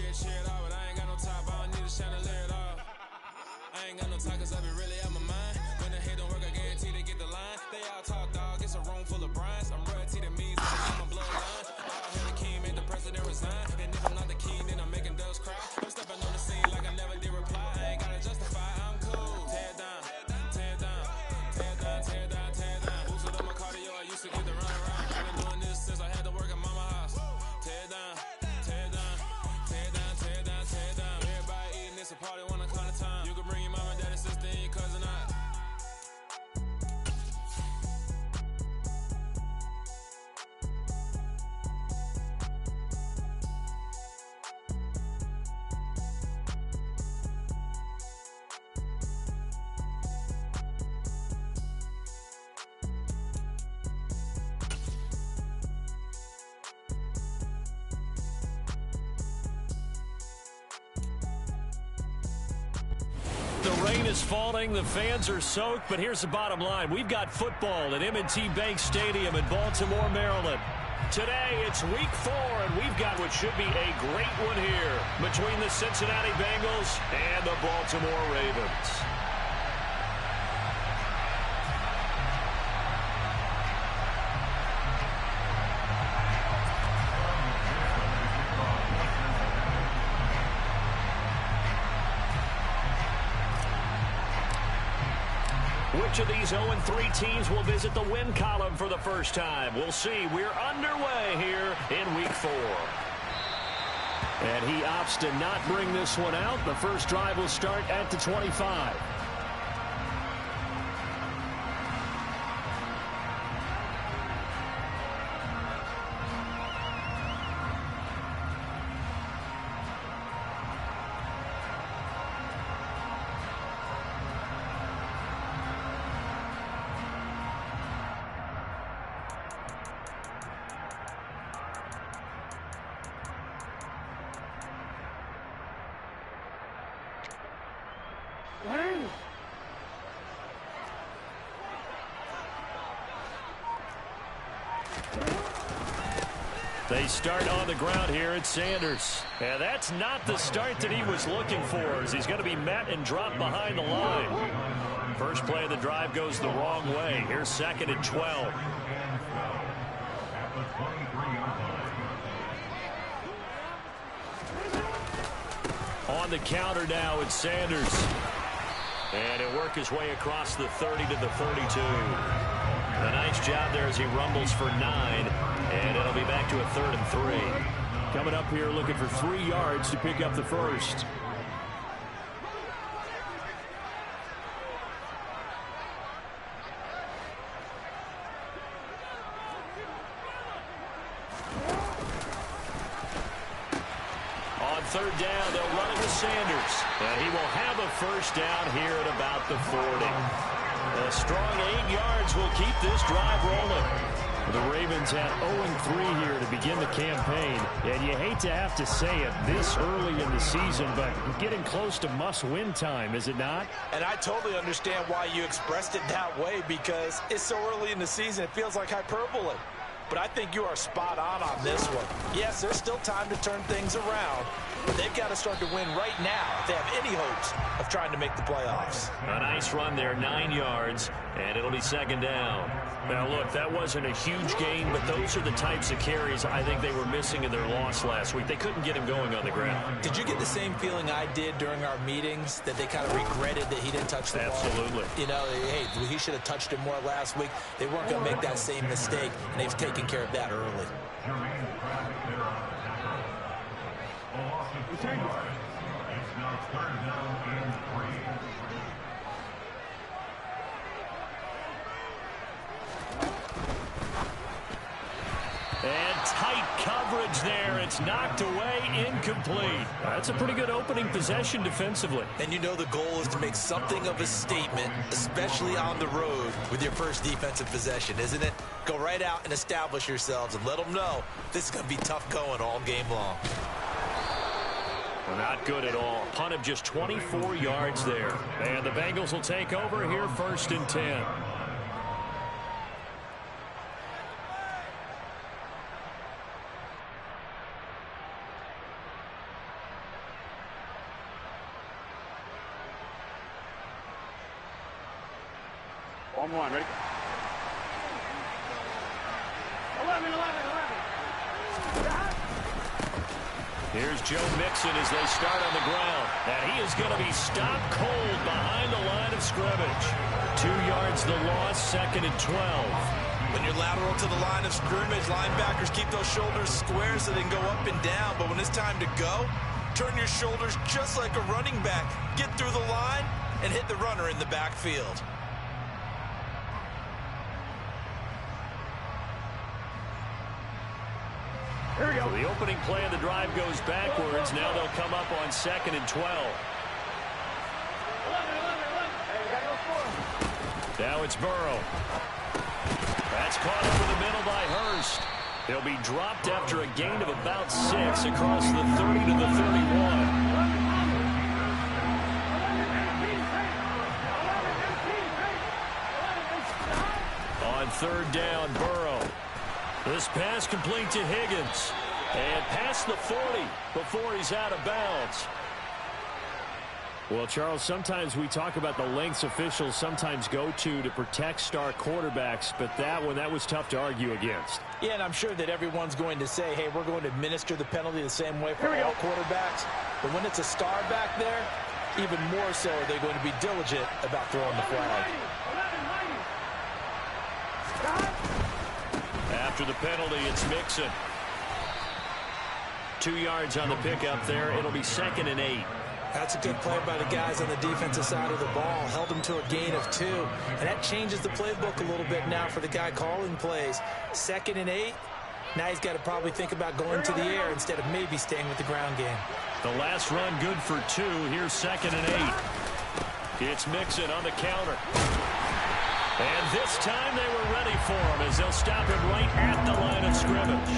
get cheered off, but I ain't got no top, I don't need a chandelier at all. I ain't got no time, cause I be really out my mind. When the hit don't work, I guarantee they get the line. They all talk, dog, it's a room full of brinds. I'm royalty to me, so I'm a bloodline. All hail the king, made the president resign. And if I'm not the king, then I'm making doves cry. I'm stepping on the scene like I never did reply. I ain't gotta justify, I'm cool. Tear down, tear down, tear down, tear down, tear down. Boosted up my cardio, I used to get the run around. I've been doing this since I had to work at mama house. Tear down, tear down, tear down, tear down, tear down. Everybody eating, it's a party when I come to time. You can bring your mama, daddy, sister, and your cousin out. The rain is falling, the fans are soaked, but here's the bottom line. We've got football at M&T Bank Stadium in Baltimore, Maryland. Today, it's week 4, and we've got what should be a great one here between the Cincinnati Bengals and the Baltimore Ravens. Which of these 0-3 teams will visit the win column for the first time? We'll see. We're underway here in week 4. And he opts to not bring this one out. The first drive will start at the 25. They start on the ground here at Sanders. And that's not the start that he was looking for, as he's going to be met and dropped behind the line. First play of the drive goes the wrong way. Here's 2nd and 12. On the counter now, it's Sanders. And he'll work his way across the 30 to the 32. A nice job there as he rumbles for 9. And it'll be back to a 3rd and 3. Coming up here looking for 3 yards to pick up the first. On 3rd down, they'll run it with Sanders. And he will have a first down here at about the 40. A strong 8 yards will keep this drive rolling. The Ravens had 0-3 here to begin the campaign, and you hate to have to say it this early in the season, but getting close to must-win time, is it not? And I totally understand why you expressed it that way, because it's so early in the season, it feels like hyperbole. But I think you are spot on this one. Yes, there's still time to turn things around, but they've got to start to win right now if they have any hopes of trying to make the playoffs. A nice run there, 9 yards, and it'll be 2nd down. Now, look, that wasn't a huge gain, but those are the types of carries I think they were missing in their loss last week. They couldn't get him going on the ground. Did you get the same feeling I did during our meetings, that they kind of regretted that he didn't touch the ball? Absolutely. You know, hey, he should have touched it more last week. They weren't going to make that same mistake, and they've taken care of that early. And tight coverage there. It's knocked away, incomplete. That's a pretty good opening possession defensively. And you know the goal is to make something of a statement, especially on the road with your first defensive possession, isn't it? Go right out and establish yourselves and let them know this is going to be tough going all game long. Well, not good at all. Punt of just 24 yards there. And the Bengals will take over here 1st and 10. 1-1. Ready? 11. Here's Joe Mixon as they start on the ground. And he is going to be stopped cold behind the line of scrimmage. 2 yards the loss, 2nd and 12. When you're lateral to the line of scrimmage, linebackers keep those shoulders square so they can go up and down. But when it's time to go, turn your shoulders just like a running back. Get through the line and hit the runner in the backfield. Here we go. So the opening play of the drive goes backwards. Now they'll come up on 2nd and 12. Now it's Burrow. That's caught over the middle by Hurst. He'll be dropped after a gain of about 6 across the 30 to the 31. On 3rd down, Burrow. This pass complete to Higgins. And past the 40 before he's out of bounds. Well, Charles, sometimes we talk about the lengths officials sometimes go to protect star quarterbacks, but that was tough to argue against. Yeah, and I'm sure that everyone's going to say, hey, we're going to administer the penalty the same way for all quarterbacks. But when it's a star back there, even more so are they going to be diligent about throwing the flag. After the penalty, it's Mixon. 2 yards on the pickup there. It'll be 2nd and 8. That's a good play by the guys on the defensive side of the ball. Held them to a gain of 2. And that changes the playbook a little bit now for the guy calling plays. 2nd and 8. Now he's got to probably think about going to the air instead of maybe staying with the ground game. The last run good for 2. Here's 2nd and 8. It's Mixon on the counter. And this time they were ready for him as they'll stop him right at the line of scrimmage.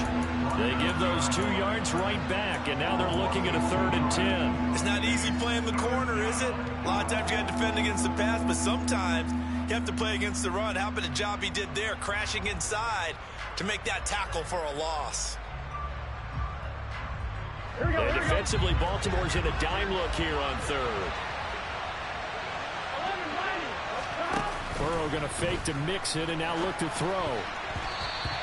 They give those 2 yards right back, and now they're looking at a 3rd and 10. It's not easy playing the corner, is it? A lot of times you got to defend against the pass, but sometimes you have to play against the run. How about the job he did there, crashing inside to make that tackle for a loss? And defensively, Baltimore's in a dime look here on 3rd. Burrow going to fake to Mixon and now look to throw.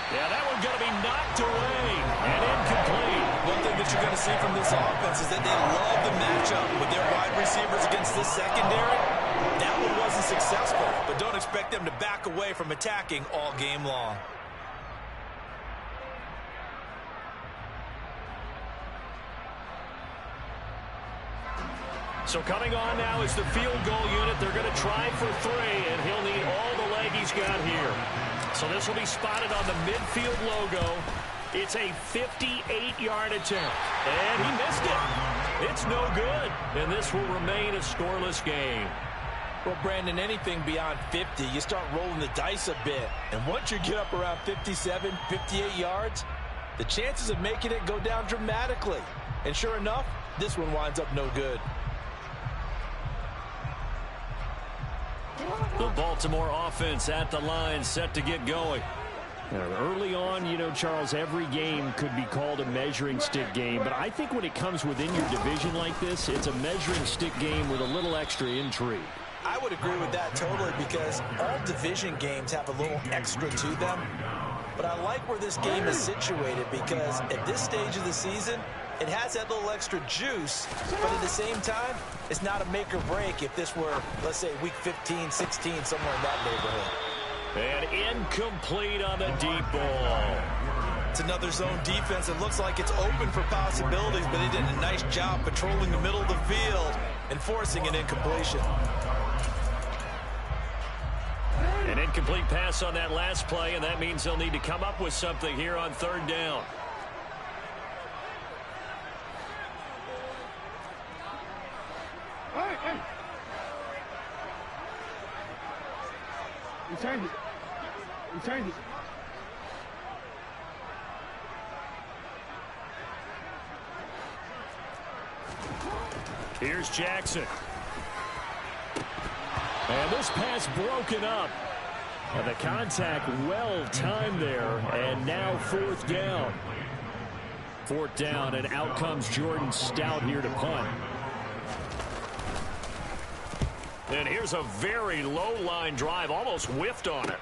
Yeah, that one's going to be knocked away and incomplete. One thing that you're going to see from this offense is that they love the matchup with their wide receivers against this secondary. That one wasn't successful, but don't expect them to back away from attacking all game long. So coming on now is the field goal unit. They're going to try for 3, and he'll need all the leg he's got here. So this will be spotted on the midfield logo. It's a 58-yard attempt, and he missed it. It's no good, and this will remain a scoreless game. Well, Brandon, anything beyond 50, you start rolling the dice a bit. And once you get up around 57, 58 yards, the chances of making it go down dramatically. And sure enough, this one winds up no good. The Baltimore offense at the line, set to get going. Early on, you know, Charles, every game could be called a measuring stick game, but I think when it comes within your division like this, it's a measuring stick game with a little extra intrigue. I would agree with that totally, because all division games have a little extra to them. But I like where this game is situated, because at this stage of the season, it has that little extra juice, but at the same time, it's not a make or break if this were, let's say, week 15, 16, somewhere in that neighborhood. And incomplete on the deep ball. It's another zone defense. It looks like it's open for possibilities, but they did a nice job patrolling the middle of the field and forcing an incompletion. An incomplete pass on that last play, and that means they'll need to come up with something here on 3rd down. Return it. Return it. Here's Jackson. And this pass broken up. And the contact well timed there. And now 4th down. 4th down, and out comes Jordan Stout here to punt. And here's a very low line drive, almost whiffed on it.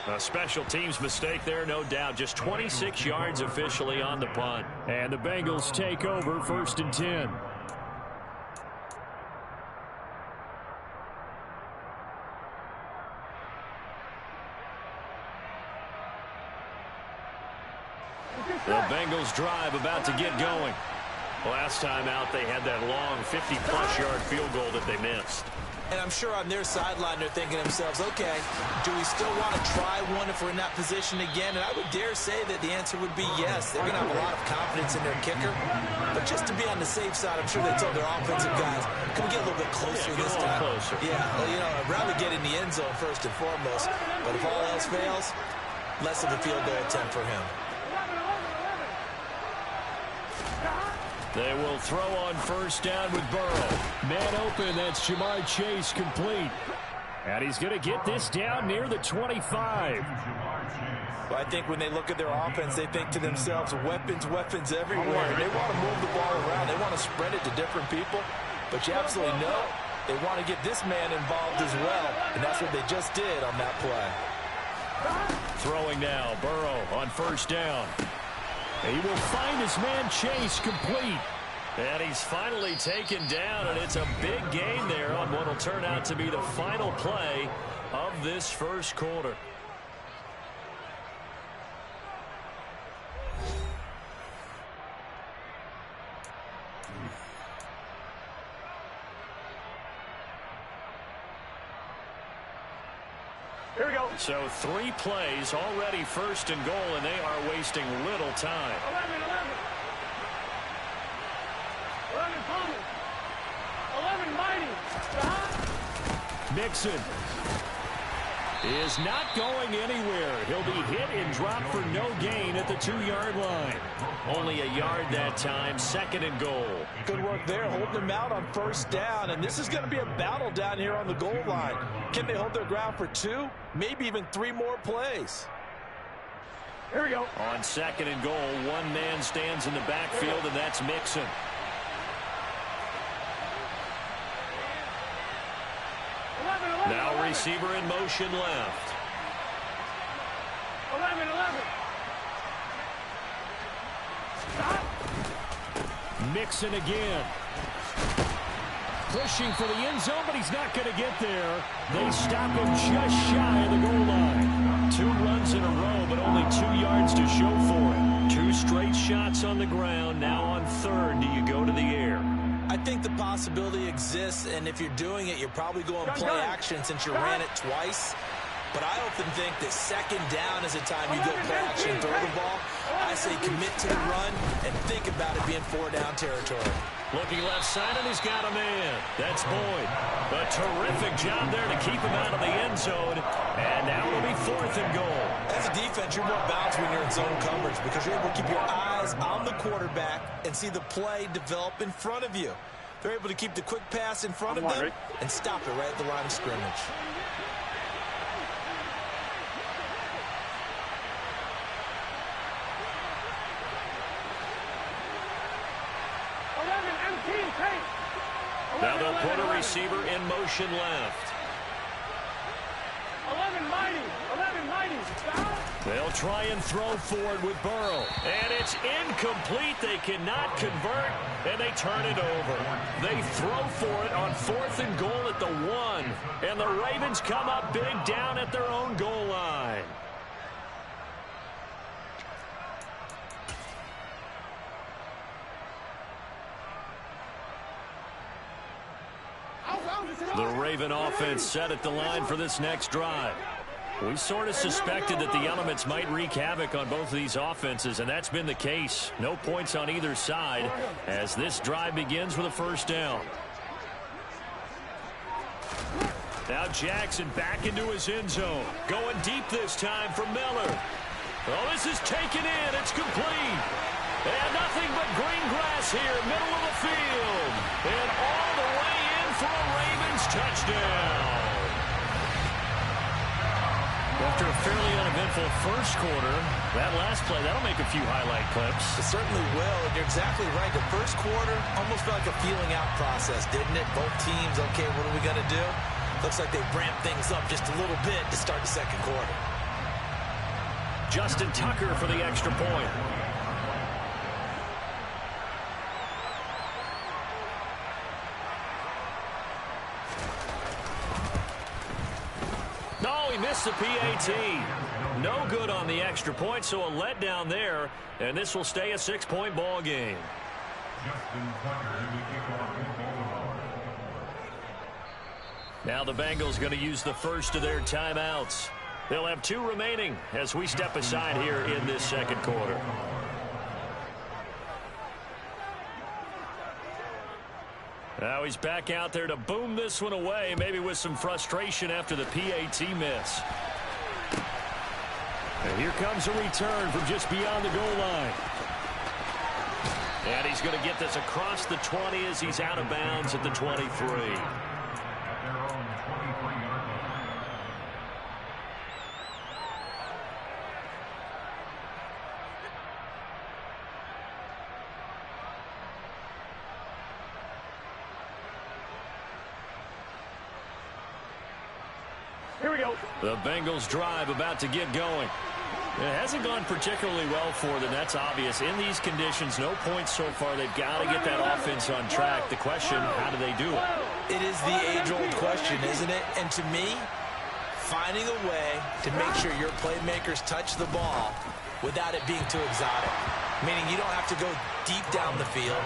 A special teams mistake there, no doubt. Just 26 yards officially on the punt. And the Bengals take over 1st and 10. The Bengals drive about to get going. Last time out, they had that long 50-plus yard field goal that they missed. And I'm sure on their sideline they're thinking to themselves, okay, do we still want to try one if we're in that position again? And I would dare say that the answer would be yes. They're going to have a lot of confidence in their kicker. But just to be on the safe side, I'm sure they told their offensive guys, can we get a little bit closer this time? Closer. Yeah, well, you know, I'd rather get in the end zone first and foremost. But if all else fails, less of a field goal attempt for him. They will throw on 1st down with Burrow. Man open, that's Ja'Marr Chase complete. And he's going to get this down near the 25. Well, I think when they look at their offense, they think to themselves, weapons everywhere. They want to move the ball around. They want to spread it to different people. But you absolutely know they want to get this man involved as well. And that's what they just did on that play. Throwing now, Burrow on 1st down. He will find his man Chase complete. And he's finally taken down, and it's a big gain there on what will turn out to be the final play of this first quarter. Here we go. So 3 plays, already 1st and goal, and they are wasting little time. 11 Palmer. 11 Mighty. Mixon is not going anywhere. He'll be hit and dropped for no gain at the 2-yard line. Only a yard that time, 2nd and goal. Good work there, holding them out on 1st down. And this is going to be a battle down here on the goal line. Can they hold their ground for 2, maybe even 3 more plays? Here we go. On 2nd and goal, 1 man stands in the backfield, and that's Mixon. Now receiver in motion left. 11. Stop. Mixon again. Pushing for the end zone, but he's not going to get there. They stop him just shy of the goal line. 2 runs in a row, but only 2 yards to show for it. 2 straight shots on the ground. Now on 3rd, do you go to the air? I think the possibility exists, and if you're doing it, you're probably going play action since you ran it twice. But I often think that 2nd down is the time you go play action and throw the ball. I say commit to the run and think about it being 4-down territory. Looking left side, and he's got a man. That's Boyd. A terrific job there to keep him out of the end zone. And now it'll be 4th and goal. As a defense, you're more balanced when you're in zone coverage because you're able to keep your eyes on the quarterback and see the play develop in front of you. They're able to keep the quick pass in front of them and stop it right at the line of scrimmage. Now they'll put a receiver in motion left. 11 Mighty. Stop. They'll try and throw forward with Burrow. And it's incomplete. They cannot convert, and they turn it over. They throw for it on 4th and goal at the 1. And the Ravens come up big down at their own goal line. The Raven offense set at the line for this next drive. We sort of suspected that the elements might wreak havoc on both of these offenses, and that's been the case. No points on either side as this drive begins with a 1st down. Now Jackson back into his end zone. Going deep this time for Miller. Oh, this is taken in. It's complete. And nothing but green grass here, middle of the field. And all the way in for a Ravens touchdown. After a fairly uneventful first quarter, that last play, that'll make a few highlight clips. It certainly will, and you're exactly right. The first quarter almost felt like a feeling out process, didn't it? Both teams, okay, what are we going to do? Looks like they've ramped things up just a little bit to start the second quarter. Justin Tucker for the extra point. No, he missed the PAT. No good on the extra point, so a letdown there, and this will stay a 6-point ball game. Now the Bengals going to use the first of their timeouts. They'll have 2 remaining as we step aside here in this second quarter. Now he's back out there to boom this one away, maybe with some frustration after the PAT miss. And here comes a return from just beyond the goal line. And he's going to get this across the 20 as he's out of bounds at the 23. Here we go. The Bengals drive about to get going. It hasn't gone particularly well for them. That's obvious. In these conditions, no points so far. They've got to get that offense on track. The question, how do they do it? It is the age-old question, isn't it? And to me, finding a way to make sure your playmakers touch the ball without it being too exotic. Meaning you don't have to go deep down the field.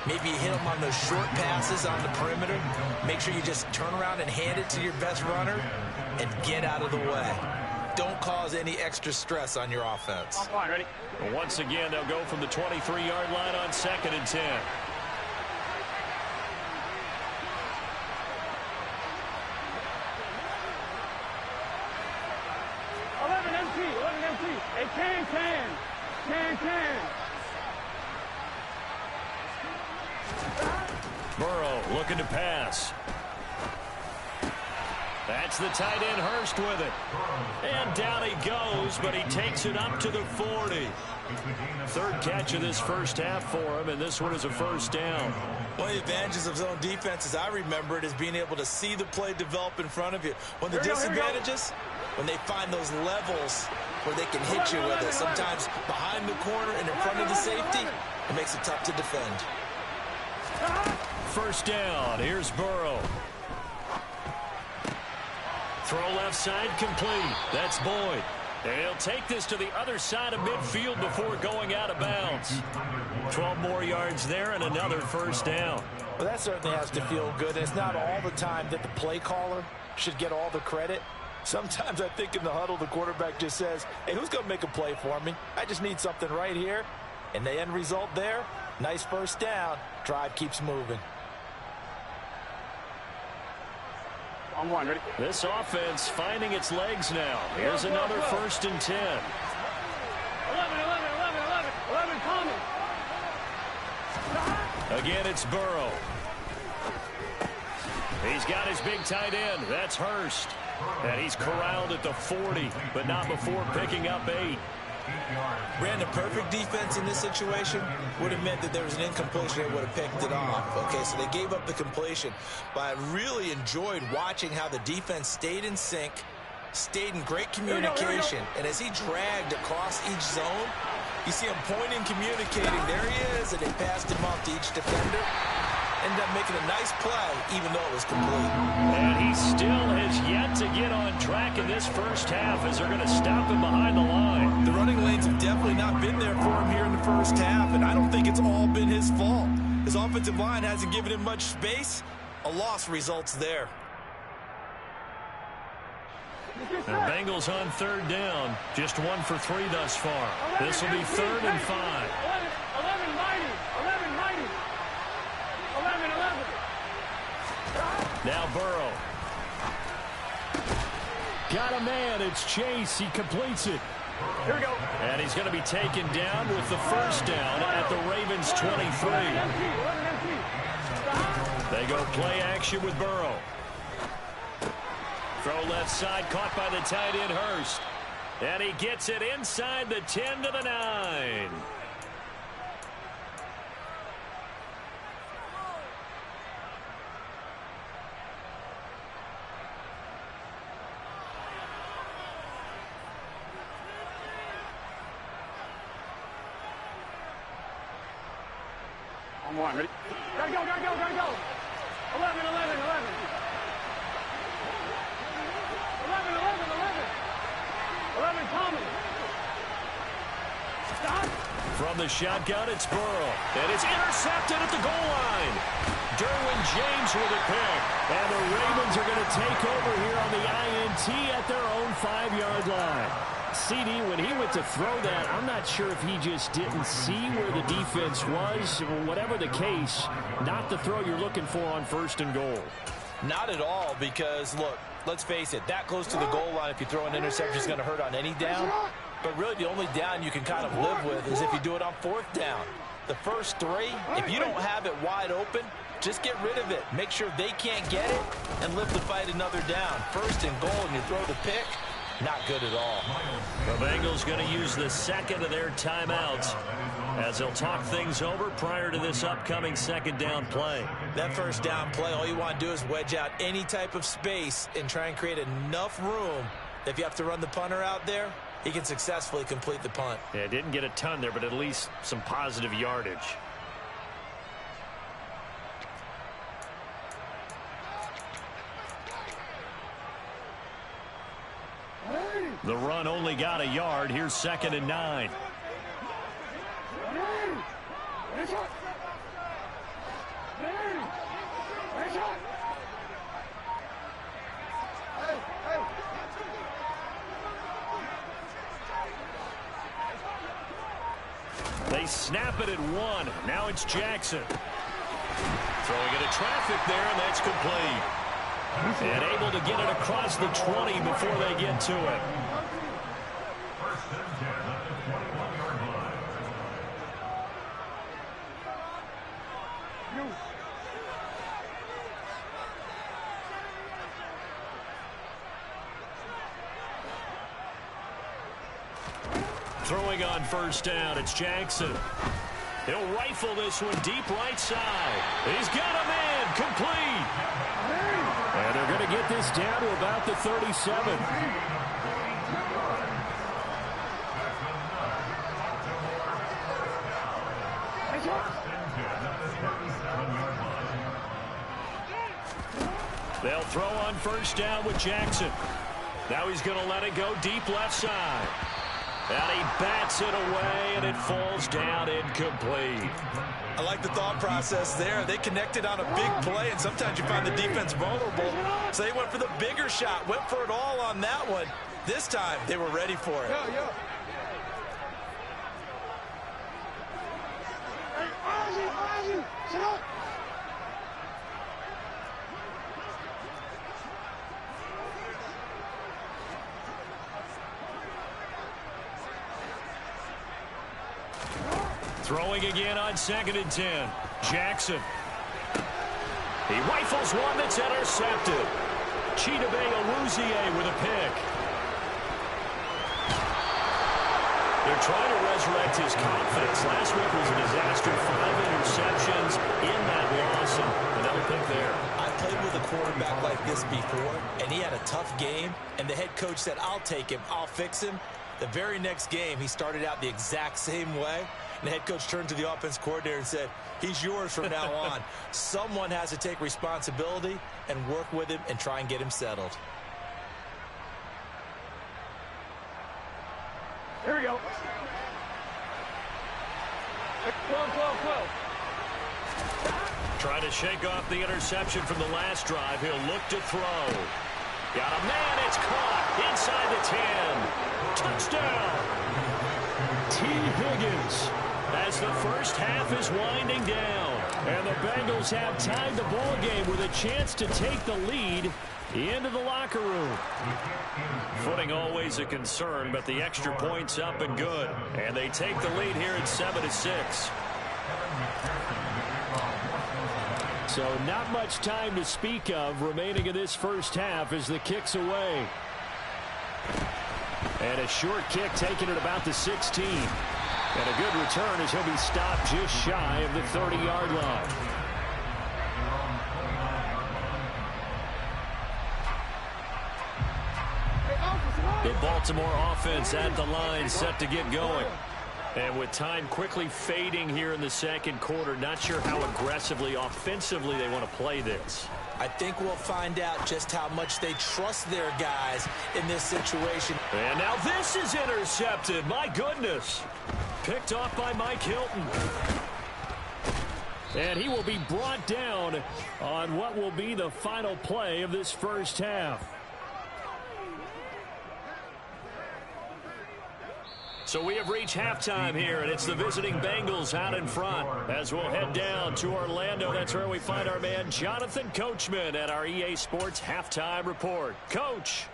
Maybe you hit them on those short passes on the perimeter. Make sure you just turn around and hand it to your best runner and get out of the way. Don't cause any extra stress on your offense. All right, ready? Well, once again, they'll go from the 23-yard line on 2nd and 10. 11 empty. Hey, can. Burrow looking to pass. That's the tight end Hurst with it. And down he goes, but he takes it up to the 40. 3rd catch of this first half for him, and this one is a first down. One of the advantages of zone defense, as I remember it, is being able to see the play develop in front of you. One of the disadvantages, when they find those levels where they can hit you with it, sometimes behind the corner and in front of the safety, it makes it tough to defend. First down. Here's Burrow. Throw left side complete. That's Boyd. And he'll take this to the other side of midfield before going out of bounds. 12 more yards there and another first down. Well, that certainly has to feel good. It's not all the time that the play caller should get all the credit. Sometimes I think in the huddle, the quarterback just says, hey, who's going to make a play for me? I just need something right here. And the end result there, nice first down. Drive keeps moving. On 1, ready? This offense finding its legs now. Here's another 1st and 10. 11 coming. Again, it's Burrow. He's got his big tight end. That's Hurst. And he's corralled at the 40, but not before picking up 8. Brandon, perfect defense in this situation would have meant that there was an incompletion that would have picked it off. Okay, so they gave up the completion. But I really enjoyed watching how the defense stayed in sync, stayed in great communication. And as he dragged across each zone, you see him pointing, communicating. There he is, and they passed him off to each defender. Ended up making a nice play, even though it was complete. And he still has yet to get on track in this first half as they're going to stop him behind the line. The running lanes have definitely not been there for him here in the first half, and I don't think it's all been his fault. His offensive line hasn't given him much space. A loss results there. The Bengals on 3rd down. Just 1 for 3 thus far. This will be 3rd and 5. 11 mighty. Now Burrow. Got a man. It's Chase. He completes it. Here we go. And he's going to be taken down with the first down at the Ravens 23. They go play action with Burrow. Throw left side, caught by the tight end Hurst. And he gets it inside the 10 to the 9. On one, ready? Gotta go, gotta go, gotta go. 11, 11, 11. 11, 11, 11. 11 coming. Stop. From the shotgun, it's Burrow. And it's intercepted at the goal line. Derwin James with a pick. And the Ravens are going to take over here on the INT at their own 5-yard line. CD, when he went to throw that, I'm not sure if he just didn't see where the defense was. Whatever the case, not the throw you're looking for on 1st and goal. Not at all, because, look, let's face it, that close to the goal line, if you throw an interception, is going to hurt on any down. But really, the only down you can kind of live with is if you do it on 4th down. The first 3, if you don't have it wide open, just get rid of it. Make sure they can't get it and live to fight another down. 1st and goal, and you throw the pick. Not good at all. The Bengals going to use the 2nd of their timeouts as they'll talk things over prior to this upcoming 2nd down play. That 1st down play, all you want to do is wedge out any type of space and try and create enough room that if you have to run the punter out there, he can successfully complete the punt. Yeah, didn't get a ton there, but at least some positive yardage. The run only got a yard. Here's 2nd and 9. They snap it at 1. Now it's Jackson. Throwing into traffic there, and that's complete. And able to get it across the 20 before they get to it. Throwing on 1st down, it's Jackson. He'll rifle this one deep right side. He's got a man, complete. And they're going to get this down to about the 37. They'll throw on 1st down with Jackson. Now he's going to let it go deep left side. And he bats it away, and it falls down incomplete. I like the thought process there. They connected on a big play, and sometimes you find the defense vulnerable. So they went for the bigger shot, went for it all on that one. This time, they were ready for it. Throwing again on 2nd and 10. Jackson. He rifles one that's intercepted. Chidobe Awuzie with a pick. They're trying to resurrect his confidence. Last week was a disaster. 5 interceptions in that loss, and another pick there. I played with a quarterback like this before, and he had a tough game, and the head coach said, I'll take him, I'll fix him. The very next game, he started out the exact same way. And the head coach turned to the offense coordinator and said, he's yours from now on. Someone has to take responsibility and work with him and try and get him settled. Here we go. 12, 12, 12. Trying to shake off the interception from the last drive. He'll look to throw. Got a man. It's caught inside the 10. Touchdown. T. Higgins. As the first half is winding down. And the Bengals have tied the ball game with a chance to take the lead into the locker room. Footing always a concern, but the extra point's up and good. And they take the lead here at 7-6. So not much time to speak of remaining in this first half as the kick's away. And a short kick taken at about the 16. And a good return as he'll be stopped just shy of the 30-yard line. The Baltimore offense at the line set to get going. And with time quickly fading here in the second quarter, not sure how aggressively, offensively they want to play this. I think we'll find out just how much they trust their guys in this situation. And now this is intercepted. My goodness. Picked off by Mike Hilton. And he will be brought down on what will be the final play of this first half. So we have reached halftime here, and it's the visiting Bengals out in front. As we'll head down to Orlando, that's where we find our man Jonathan Coachman at our EA Sports Halftime Report. Coach.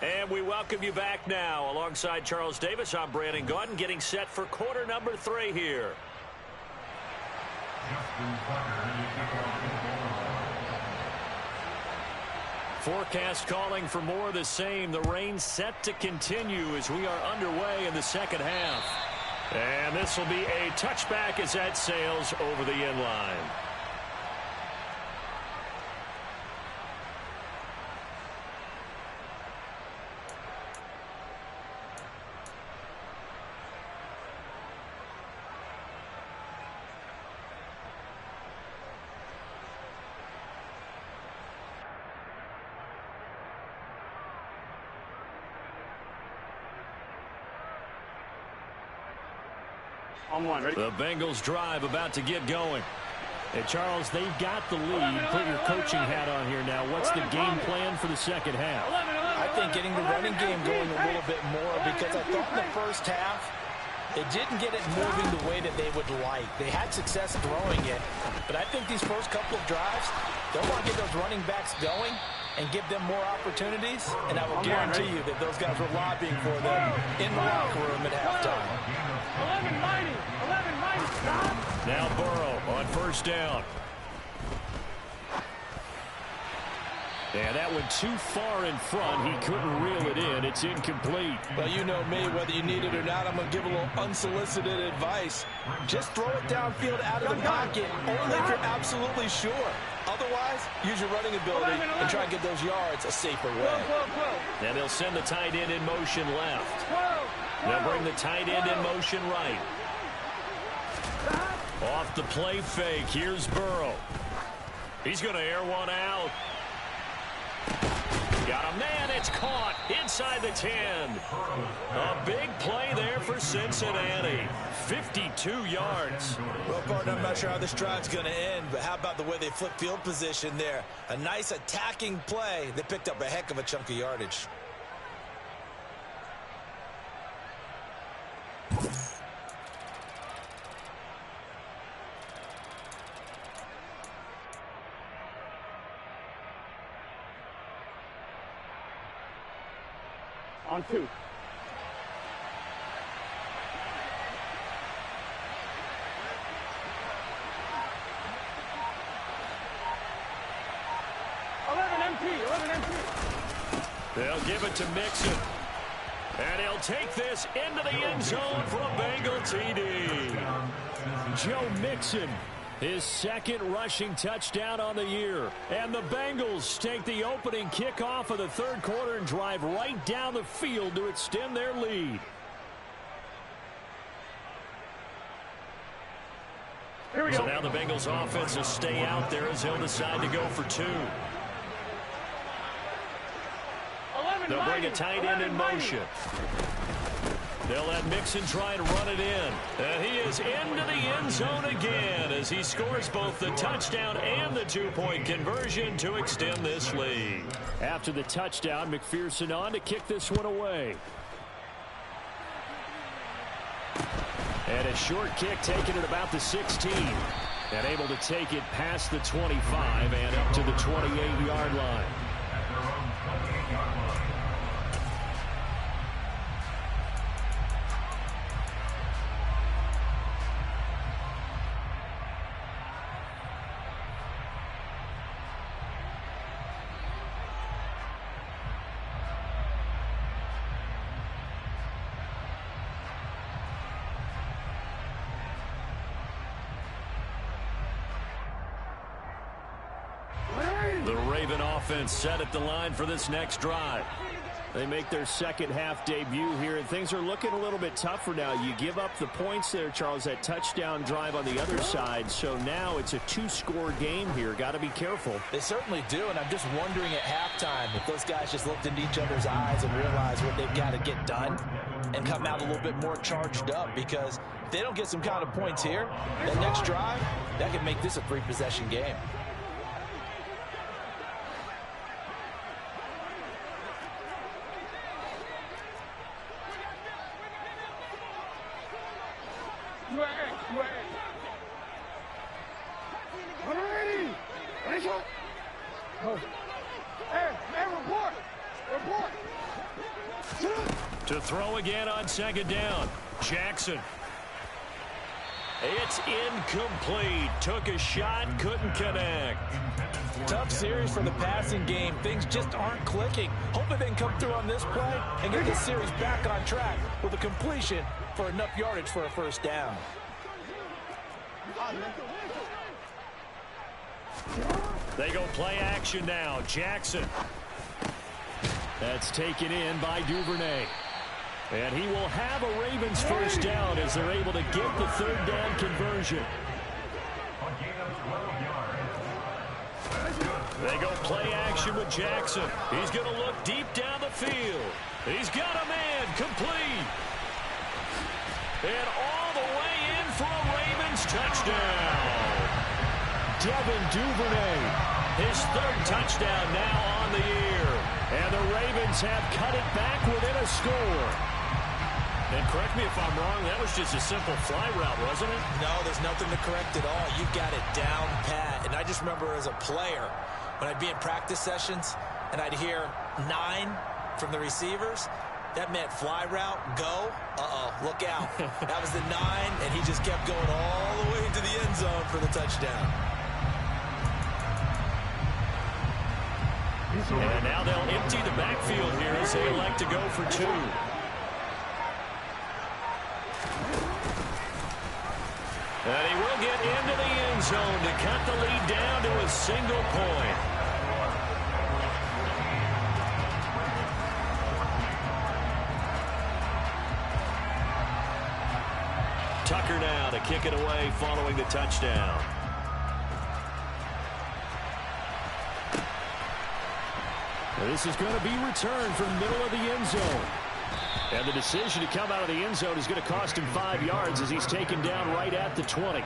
And we welcome you back now. Alongside Charles Davis, I'm Brandon Gaudin, getting set for quarter number 3 here. Forecast calling for more of the same. The rain set to continue as we are underway in the second half. And this will be a touchback as that sails over the end line. On one, ready? The Bengals drive about to get going. And Charles, they've got the lead. Put your coaching hat on here now. What's the game plan for the second half? I think getting the running game going a little bit more, because I thought in the first half it didn't get it moving the way that they would like. They had success throwing it, but I think these first couple of drives, they'll want to get those running backs going and give them more opportunities, and I will guarantee you that those guys were lobbying for them in the locker room at halftime. 11-90, stop. Now Burrow on first down. And that went too far in front. He couldn't reel it in. It's incomplete. Well, you know me, whether you need it or not, I'm going to give a little unsolicited advice. Just throw it downfield out of the pocket, only if you're absolutely sure. Otherwise, use your running ability and try and get those yards a safer way. And they'll send the tight end in motion left. They'll bring the tight end in motion right. Off the play fake, here's Burrow. He's going to air one out. Got a man, it's caught inside the 10. A big play there for Cincinnati. 52 yards. Well, partner, I'm not sure how this drive's going to end, but how about the way they flip field position there? A nice attacking play. They picked up a heck of a chunk of yardage. On 2. They'll give it to Mixon. And he'll take this into the end zone for a Bengal TD. Joe Mixon, his second rushing touchdown on the year. And the Bengals take the opening kickoff of the third quarter and drive right down the field to extend their lead. Here we go. So now the Bengals offense will stay out there as they'll decide to go for 2. They'll bring a tight end in motion. They'll let Mixon try and run it in. And he is into the end zone again as he scores both the touchdown and the 2-point conversion to extend this lead. After the touchdown, McPherson on to kick this one away. And a short kick taken at about the 16. And able to take it past the 25 and up to the 28-yard line. The Raven offense set at the line for this next drive. They make their second half debut here, and things are looking a little bit tougher now. You give up the points there, Charles, that touchdown drive on the other side. So now it's a two-score game here. Got to be careful. They certainly do, and I'm just wondering at halftime if those guys just looked into each other's eyes and realized what they've got to get done and come out a little bit more charged up, because if they don't get some kind of points here, that next drive, that could make this a three-possession game. To throw again on second down. Jackson. It's incomplete. Took a shot, couldn't connect. Tough series for the passing game. Things just aren't clicking. Hoping they can come through on this play and get this series back on track with a completion for enough yardage for a first down. They go play action now. Jackson. That's taken in by Duvernay. And he will have a Ravens first down as they're able to get the third down conversion. They go play action with Jackson. He's going to look deep down the field. He's got a man complete. And all the way in for a Ravens touchdown. Devin Duvernay, his third touchdown now on the year. And the Ravens have cut it back within a score. And correct me if I'm wrong, that was just a simple fly route, wasn't it? No, there's nothing to correct at all. You got it down pat. And I just remember as a player, when I'd be in practice sessions and I'd hear 9 from the receivers, that meant fly route, go, look out. That was the 9, and he just kept going all the way to the end zone for the touchdown. And now they'll empty the backfield here as they elect to go for 2. And he will get into the end zone to cut the lead down to a single point. Tucker now to kick it away following the touchdown. This is going to be returned from the middle of the end zone. And the decision to come out of the end zone is going to cost him 5 yards as he's taken down right at the 20.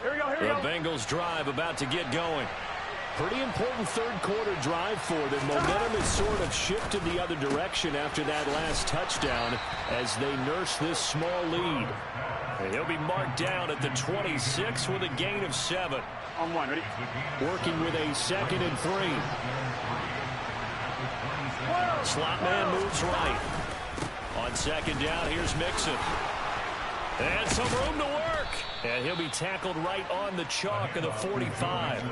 The Bengals drive about to get going. Pretty important third quarter drive for them. Momentum has sort of shifted the other direction after that last touchdown as they nurse this small lead. And he'll be marked down at the 26 with a gain of 7. On 1, ready? Working with a 2nd and 3. Slot man moves right. On second down, here's Mixon. And some room to work. And he'll be tackled right on the chalk of the 45.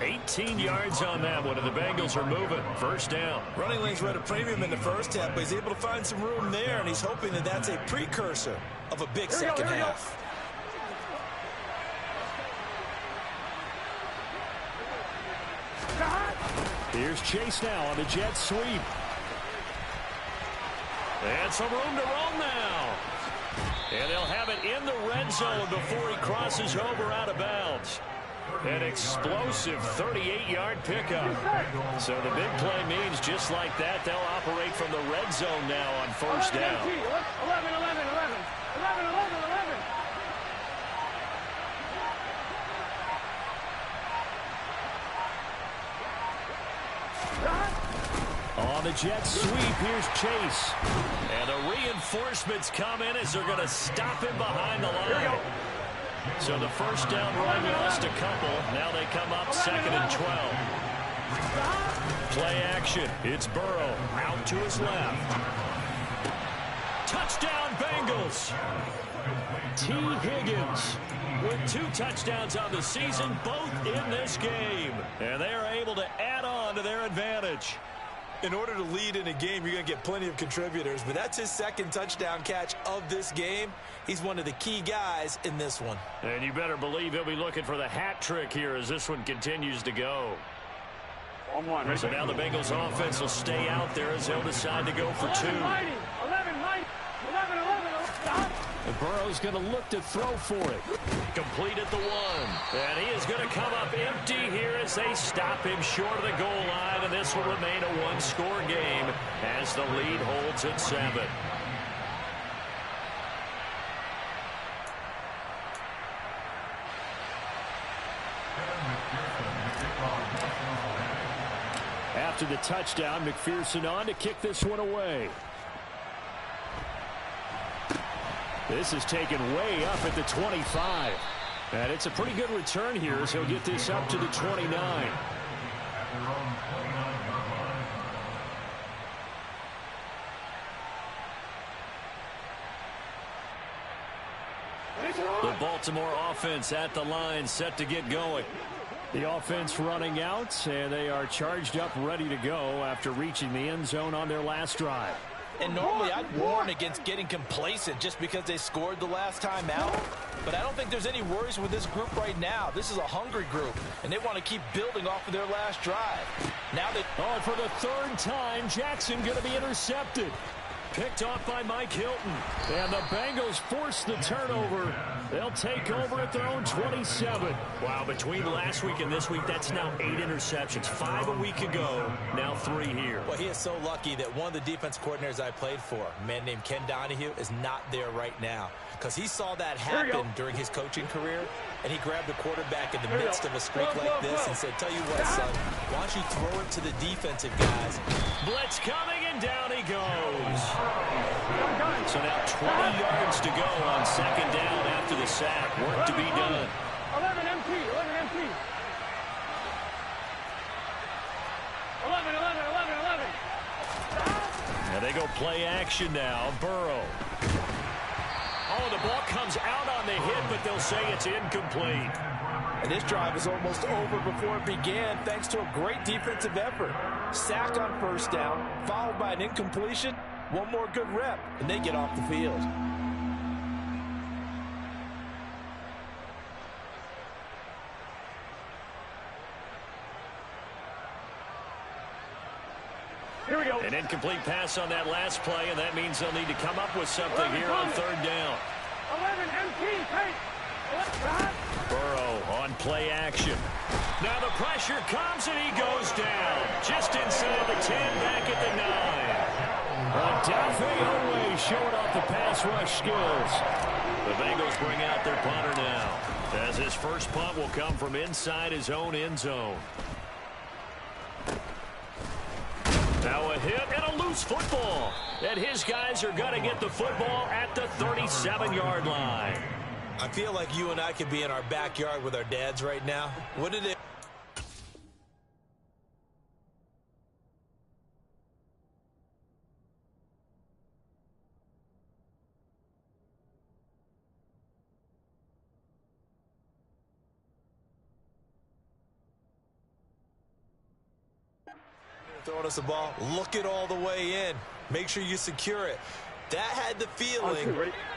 18 yards on that one, and the Bengals are moving. First down. Running lanes were at a premium in the first half, but he's able to find some room there, and he's hoping that that's a precursor of a big second half. Here's Chase now on the jet sweep. And some room to roam now. And they'll have it in the red zone before he crosses over out of bounds. An explosive 38-yard pickup. So the big play means just like that, they'll operate from the red zone now on first down. 11, 11, 11, 11, 11, 11, 11. On the jet sweep, here's Chase. And the reinforcements come in as they're going to stop him behind the line. So the first down run lost a couple. Now they come up 2nd and 12. Play action. It's Burrow out to his left. Touchdown Bengals. T. Higgins with 2 touchdowns on the season, both in this game. And they are able to add on to their advantage. In order to lead in a game, you're going to get plenty of contributors, but that's his 2nd touchdown catch of this game. He's one of the key guys in this one. And you better believe he'll be looking for the hat trick here as this one continues to go. So now the Bengals offense will stay out there as they'll decide to go for 2. 11, And Burrow's going to look to throw for it. Complete at the 1. And he is going to come up empty here as they stop him short of the goal line. And this will remain a 1-score game as the lead holds at 7. After the touchdown, McPherson on to kick this one away. This is taken way up at the 25. And it's a pretty good return here as he'll get this up to the 29. The Baltimore offense at the line, set to get going. The offense running out, and they are charged up, ready to go after reaching the end zone on their last drive. And normally I'd warn against getting complacent just because they scored the last time out. But I don't think there's any worries with this group right now. This is a hungry group, and they want to keep building off of their last drive. Now they... Oh, and for the 3rd time, Jackson going to be intercepted. Picked off by Mike Hilton. And the Bengals force the turnover. They'll take over at their own 27. Wow, between last week and this week, that's now 8 interceptions. 5 a week ago, now 3 here. Well, he is so lucky that one of the defense coordinators I played for, a man named Ken Donahue, is not there right now. Because he saw that happen during his coaching career, and he grabbed the quarterback in the midst of a streak like this and said, tell you what, son, why don't you throw it to the defensive guys? Blitz coming, and down he goes. So now 20 yards to go on 2nd down after the sack. Work to be done. 11 MT, 11 MT. 11. And they go play action now. Burrow. Oh, the ball comes out on the hit, but they'll say it's incomplete. And this drive is almost over before it began thanks to a great defensive effort. Sack on 1st down, followed by an incompletion. One more good rep, and they get off the field. Here we go. An incomplete pass on that last play, and that means they'll need to come up with something here on 3rd down. 11 MT, take. Burrow on play action. Now the pressure comes, and he goes down. Just inside the 10, back at the 9. Odafe Oweh showing off the pass rush skills. The Bengals bring out their punter now, as his first punt will come from inside his own end zone. Now a hit and a loose football. And his guys are going to get the football at the 37-yard line. I feel like you and I could be in our backyard with our dads right now. Wouldn't it? Throwing us a ball. Look it all the way in. Make sure you secure it. That had the feeling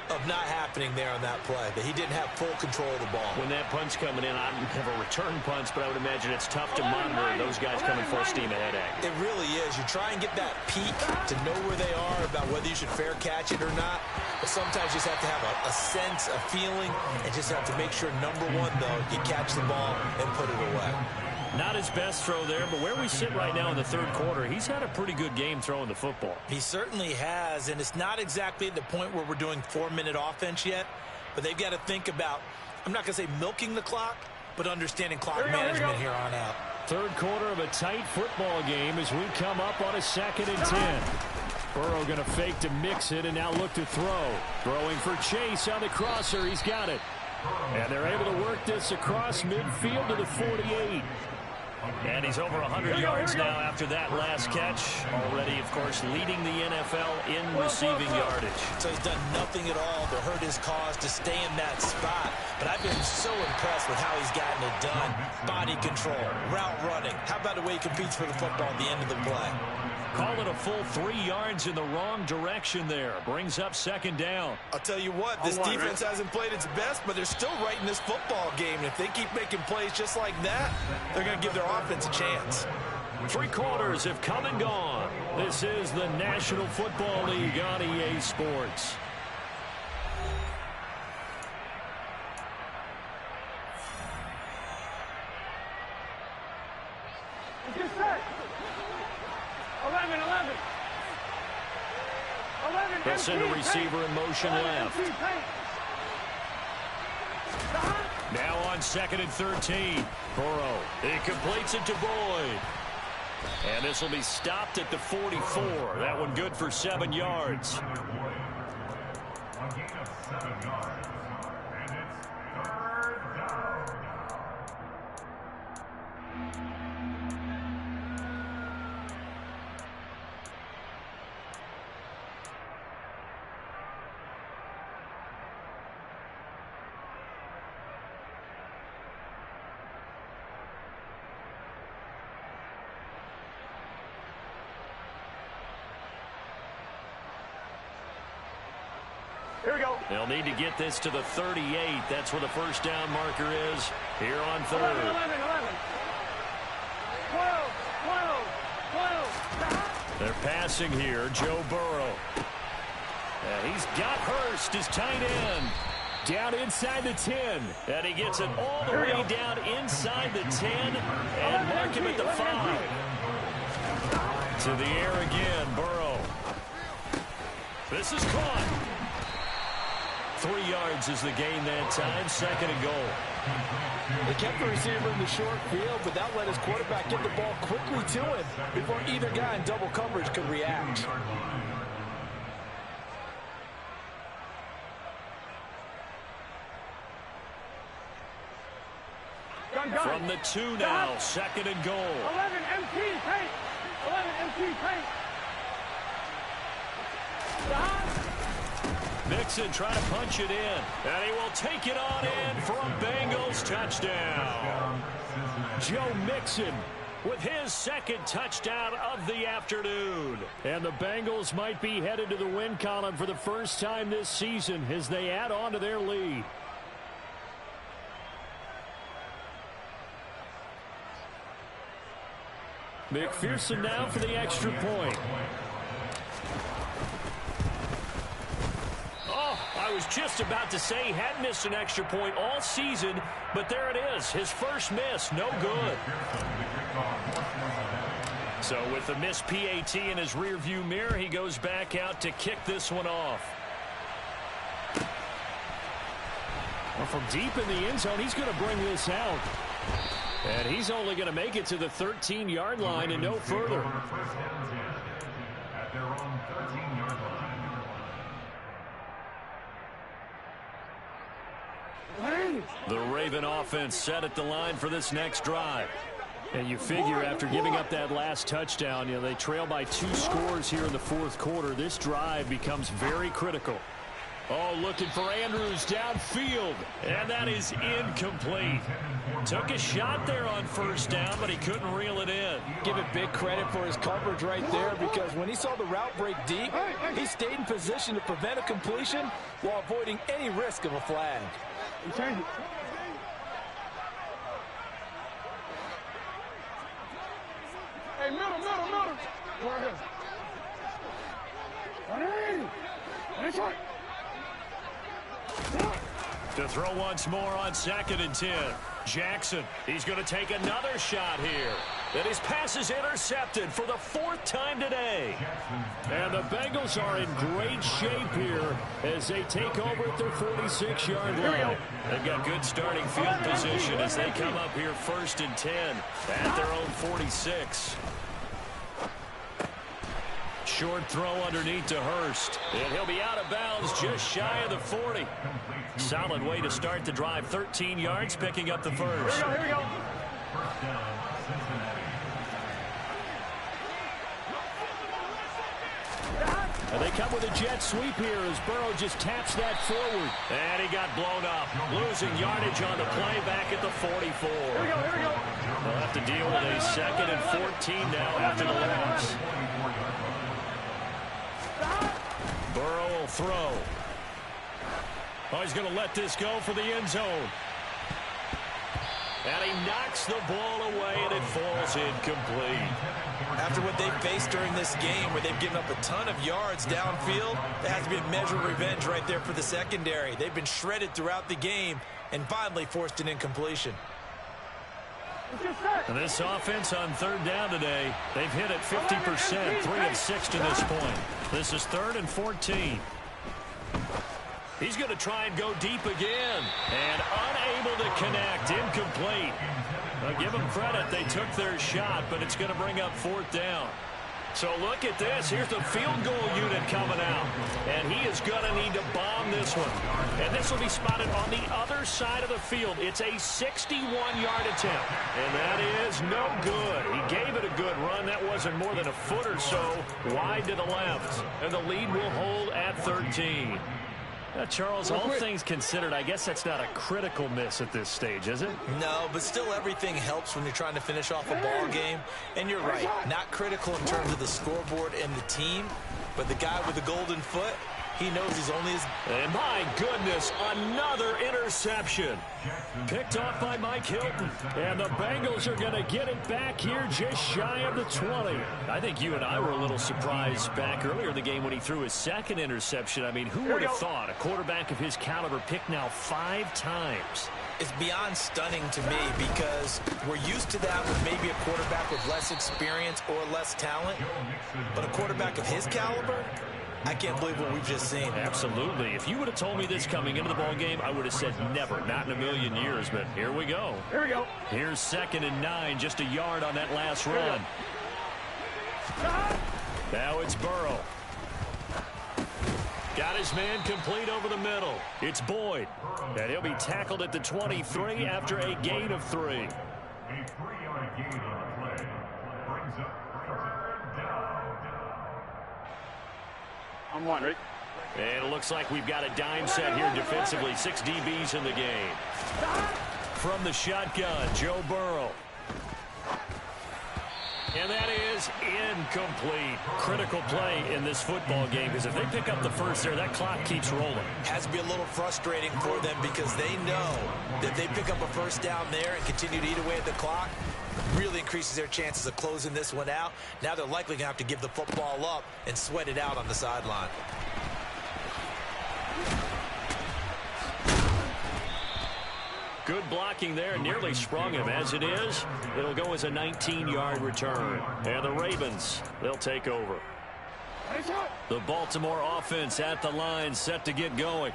of not happening there on that play, that he didn't have full control of the ball. When that punt's coming in, I don't have a return punch, but I would imagine it's tough to monitor those guys coming full steam ahead at you. It really is. You try and get that peek to know where they are, about whether you should fair catch it or not. But sometimes you just have to have a sense, a feeling, and just have to make sure, number one, though, you catch the ball and put it away. Not his best throw there, but where we sit right now in the 3rd quarter, he's had a pretty good game throwing the football. He certainly has, and it's not exactly at the point where we're doing 4-minute offense yet, but they've got to think about, I'm not going to say milking the clock, but understanding clock management here on out. third quarter of a tight football game as we come up on a 2nd and 10. Burrow going to fake to mix it and now look to throw. Throwing for Chase on the crosser. He's got it. And they're able to work this across midfield to the 48. And he's over 100 yards now after that last catch. Already, of course, leading the NFL in receiving yardage. So he's done nothing at all to hurt his cause to stay in that spot. But I've been so impressed with how he's gotten it done. Body control, route running. How about the way he competes for the football at the end of the play? Call it a full 3 yards in the wrong direction there. Brings up 2nd down. I'll tell you what, this defense hasn't played its best, but they're still right in this football game. And if they keep making plays just like that, they're going to give their offense a chance. 3 quarters have come and gone. This is the National Football League on EA Sports. Get set. 11. They'll send a receiver in motion left. Now on 2nd and 13. Burrow. He completes it to Boyd. And this will be stopped at the 44. That one good for 7 yards. A gain of 7 yards. And it's 3rd down. Here we go. They'll need to get this to the 38. That's where the first down marker is here on 3rd. 11. 12. They're passing here. Joe Burrow. He's got Hurst, his tight end. Down inside the 10. And he gets it all the way down inside the 10. And mark him at the 5. To the air again, Burrow. This is caught. 3 yards is the gain that time. 2nd and goal. They kept the receiver in the short field, but that let his quarterback get the ball quickly to him before either guy in double coverage could react. From the 2 now, 2nd and goal. 11 MT paint. 11 MT paint. Mixon trying to punch it in. And he will take it on in for a Bengals touchdown. Joe Mixon with his 2nd touchdown of the afternoon. And the Bengals might be headed to the win column for the first time this season as they add on to their lead. McPherson now for the extra point. I was just about to say he hadn't missed an extra point all season, but there it is. His first miss, no good. So with the missed PAT in his rearview mirror, he goes back out to kick this one off. Well, from deep in the end zone, he's going to bring this out. And he's only going to make it to the 13-yard line and no further. At their own 13-yard line. The Raven offense set at the line for this next drive. And you figure after giving up that last touchdown, they trail by 2 scores here in the 4th quarter. This drive becomes very critical. Oh, looking for Andrews downfield. And that is incomplete. Took a shot there on 1st down, but he couldn't reel it in. Give it big credit for his coverage right there, because when he saw the route break deep, he stayed in position to prevent a completion while avoiding any risk of a flag. Change it. Hey, middle. Go ahead. That's right. To throw once more on 2nd and 10. Jackson, he's going to take another shot here. And his pass is intercepted for the 4th time today. And the Bengals are in great shape here as they take over at their 46-yard line. They've got good starting field position as they come up here 1st and 10 at their own 46. Short throw underneath to Hurst. And he'll be out of bounds just shy of the 40. Solid way to start the drive. 13 yards, picking up the first. Here we go. First down, Cincinnati. And they come with a jet sweep here as Burrow just taps that forward. And he got blown up. Losing yardage on the play back at the 44. Here we go. They'll have to deal with a 2nd and 14 now after the loss. Burrow will throw. Oh, he's going to let this go for the end zone. And he knocks the ball away, and it falls incomplete. After what they've faced during this game, where they've given up a ton of yards downfield, there has to be a measure of revenge right there for the secondary. They've been shredded throughout the game and finally forced an incompletion. And this offense on 3rd down today, they've hit it 50%, 3 of 6 to this point. This is 3rd and 14. He's going to try and go deep again. And unable to connect. Incomplete. I'll give them credit. They took their shot, but it's going to bring up 4th down. So look at this. Here's the field goal unit coming out. And he is going to need to bomb this one. And this will be spotted on the other side of the field. It's a 61-yard attempt. And that is no good. He gave it a good run. That wasn't more than a foot or so wide to the left. And the lead will hold at 13. Charles, all things considered, I guess that's not a critical miss at this stage, is it? No, but still everything helps when you're trying to finish off a ball game. And you're right, not critical in terms of the scoreboard and the team, but the guy with the golden foot, he knows he's only as... And my goodness, another interception. Picked off by Mike Hilton. And the Bengals are going to get it back here just shy of the 20. I think you and I were a little surprised back earlier in the game when he threw his 2nd interception. I mean, who would have thought a quarterback of his caliber picked now 5 times? It's beyond stunning to me because we're used to that with maybe a quarterback with less experience or less talent. But a quarterback of his caliber, I can't believe what we've just seen. Absolutely. If you would have told me this coming into the ball game, I would have said never, not in a million years. But here we go. Here's 2nd and 9, just a yard on that last run. Now it's Burrow. Got his man complete over the middle. It's Boyd. And he'll be tackled at the 23 after a gain of 3. A 3-yard gain on the play brings up 3rd down. I'm one, Rick. And it looks like we've got a dime set here defensively. 6 DBs in the game. From the shotgun, Joe Burrow. And that is incomplete. Critical play in this football game because if they pick up the first there, that clock keeps rolling. Has to be a little frustrating for them because they know that they pick up a first down there and continue to eat away at the clock, really increases their chances of closing this one out. Now they're likely going to have to give the football up and sweat it out on the sideline. Good blocking there, nearly sprung him. As it is, it'll go as a 19-yard return. And the Ravens, they'll take over. The Baltimore offense at the line, set to get going.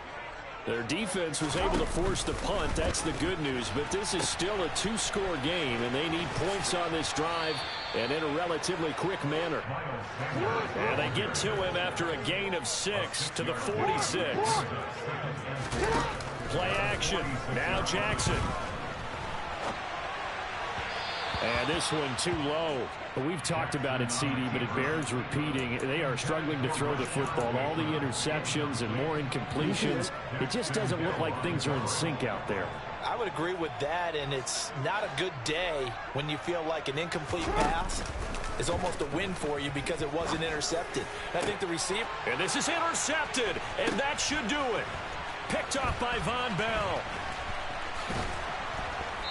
Their defense was able to force the punt. That's the good news. But this is still a 2-score game, and they need points on this drive and in a relatively quick manner. And they get to him after a gain of 6 to the 46. Play action. Now Jackson. And this one too low. We've talked about it, CD, but it bears repeating. They are struggling to throw the football. All the interceptions and more incompletions. It just doesn't look like things are in sync out there. I would agree with that, and it's not a good day when you feel like an incomplete pass is almost a win for you because it wasn't intercepted. I think the receiver... And this is intercepted, and that should do it. Picked off by Von Bell.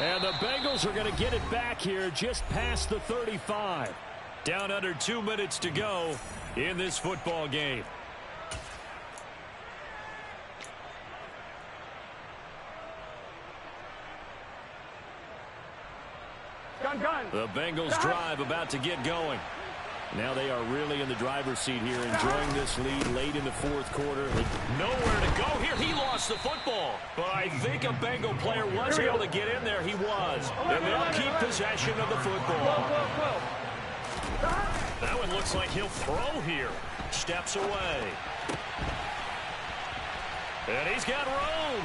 And the Bengals are going to get it back here just past the 35. Down under 2 minutes to go in this football game. The Bengals drive about to get going. Now they are really in the driver's seat here, enjoying this lead late in the fourth quarter. Nowhere to go here. He lost the football. But I think a Bengal player was able to get in there. He was. And they'll keep possession of the football. That one looks like he'll throw here. Steps away. And he's got room.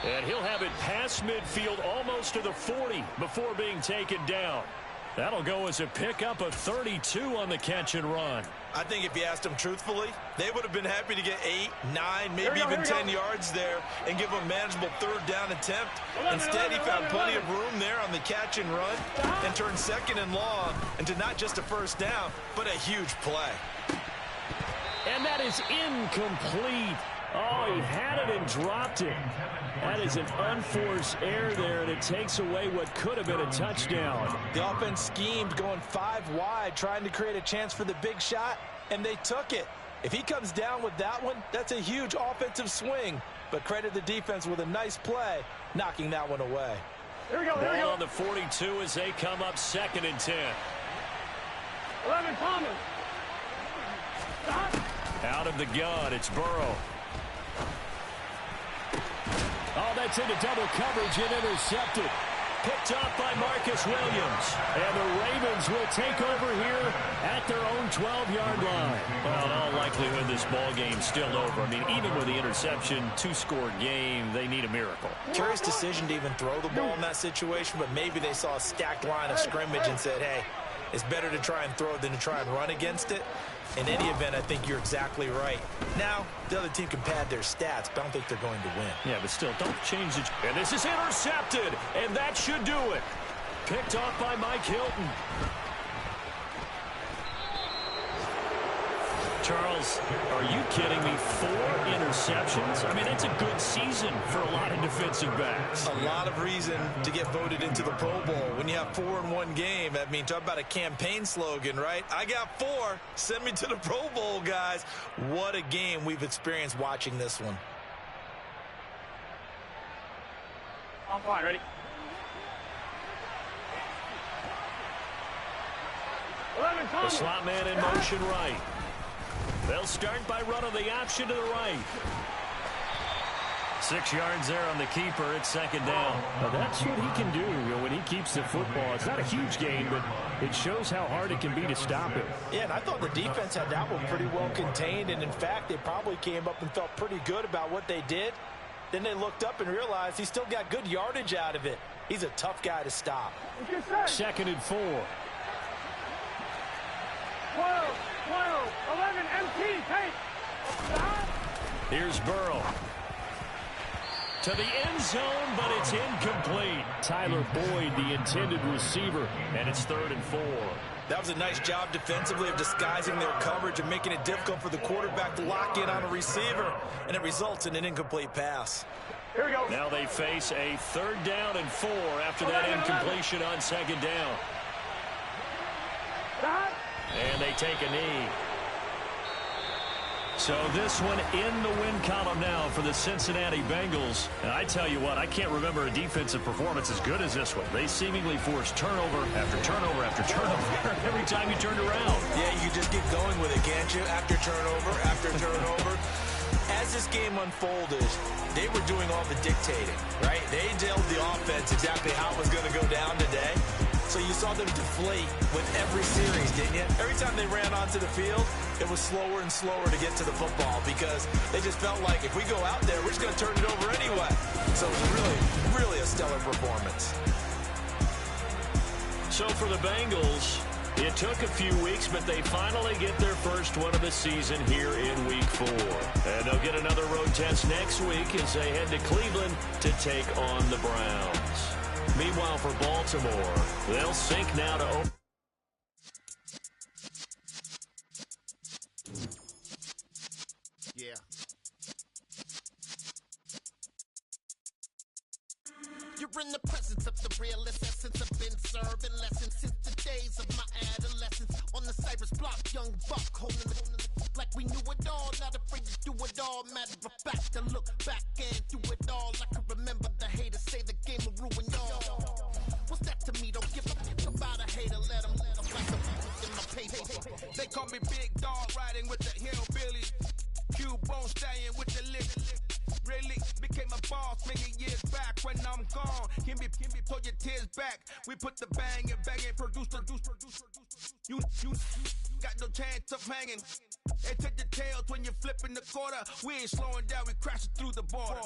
And he'll have it past midfield almost to the 40 before being taken down. That'll go as a pickup of 32 on the catch and run. I think if you asked them truthfully, they would have been happy to get 8, 9, maybe even 10 yards there and give them a manageable third down attempt. Instead, he found plenty of room there on the catch and run and turned second and long into not just a first down, but a huge play. And that is incomplete. Oh, he had it and dropped it. That is an unforced error there, and it takes away what could have been a touchdown. The offense schemed going 5 wide, trying to create a chance for the big shot, and they took it. If he comes down with that one, that's a huge offensive swing. But credit the defense with a nice play, knocking that one away. Here we go, here we Ball go. on the 42 as they come up 2nd and 10. 11, Thomas. Stop. Out of the gun, it's Burrow. Oh, that's into double coverage and intercepted. Picked off by Marcus Williams. And the Ravens will take over here at their own 12-yard line. Well, in all likelihood, this ball game's still over. I mean, even with the interception, 2-score game, they need a miracle. Curious decision to even throw the ball in that situation, but maybe they saw a stacked line of scrimmage and said, hey, it's better to try and throw than to try and run against it. In any event, I think you're exactly right. Now, the other team can pad their stats, but I don't think they're going to win. Yeah, but still, don't change it. And this is intercepted, and that should do it. Picked off by Mike Hilton. Charles, are you kidding me? 4 interceptions? I mean, that's a good season for a lot of defensive backs. A lot of reason to get voted into the Pro Bowl. When you have 4 in one game, I mean, talk about a campaign slogan, right? I got 4. Send me to the Pro Bowl, guys. What a game we've experienced watching this one. I'm fine, ready? 11, The Thomas. slot man in motion right. They'll start by running the option to the right. 6 yards there on the keeper. It's 2nd down. Now that's what he can do when he keeps the football. It's not a huge gain, but it shows how hard it can be to stop him. Yeah, and I thought the defense had that one pretty well contained, and in fact, they probably came up and felt pretty good about what they did. Then they looked up and realized he still got good yardage out of it. He's a tough guy to stop. What's your set? 2nd and 4. 12, 11, MT, take. Stop. Here's Burrow. To the end zone, but it's incomplete. Tyler Boyd, the intended receiver, and it's 3rd and 4. That was a nice job defensively of disguising their coverage and making it difficult for the quarterback to lock in on a receiver, and it results in an incomplete pass. Here we go. Now they face a 3rd down and 4 after that incompletion on 2nd down. Stop. And they take a knee. So this one in the win column now for the Cincinnati Bengals. And I tell you what, I can't remember a defensive performance as good as this one. They seemingly forced turnover after turnover after turnover every time you turned around. Yeah, you can just keep going with it, can't you? After turnover. As this game unfolded, they were doing all the dictating, right? They told the offense exactly how it was going to go down today. So you saw them deflate with every series, didn't you? Every time they ran onto the field, it was slower and slower to get to the football because they just felt like if we go out there, we're just going to turn it over anyway. So it was really a stellar performance. So for the Bengals, it took a few weeks, but they finally get their first one of the season here in Week 4. And they'll get another road test next week as they head to Cleveland to take on the Browns. Meanwhile, for Baltimore, they'll sink now to open. Yeah. You're in the presence of the realest essence. I've been serving lessons since the days of my adolescence. On the Cypress block, young buck holding the black we knew it all, not afraid to do it all. Matter of fact, to look back and do it all. I can remember the haters say the game will ruin y'all. What's that to me? Don't give a fuck about a hater, let them like the in my paper. They call me Big Dog, riding with the hillbilly. Q-Bone staying with the lick. Really became a boss many years back. When I'm gone, can be pull your tears back. We put the bang and produce. You got no chance of hanging. And take the tails when you're flipping the quarter. We ain't slowing down, we crashing through the border.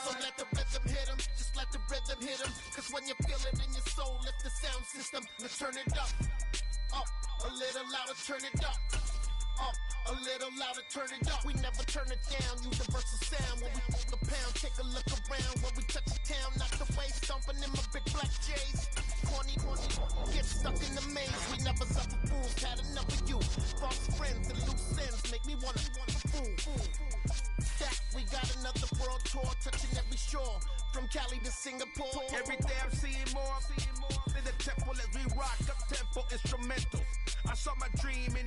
So let the rhythm hit him, just let the rhythm hit him. Cause when you feel it in your soul, lift the sound system. Now turn it up, a little louder, turn it up. A little louder, turn it up. We never turn it down, universal sound. When we hold the pound, take a look around. When we touch the town, knock the waist, stomping in my big black J's. Corny, get stuck in the maze. We never suffer fools, had enough of you. False friends and loose ends make me wanna fool. We got another world tour, touching every shore, from Cali to Singapore. Every day I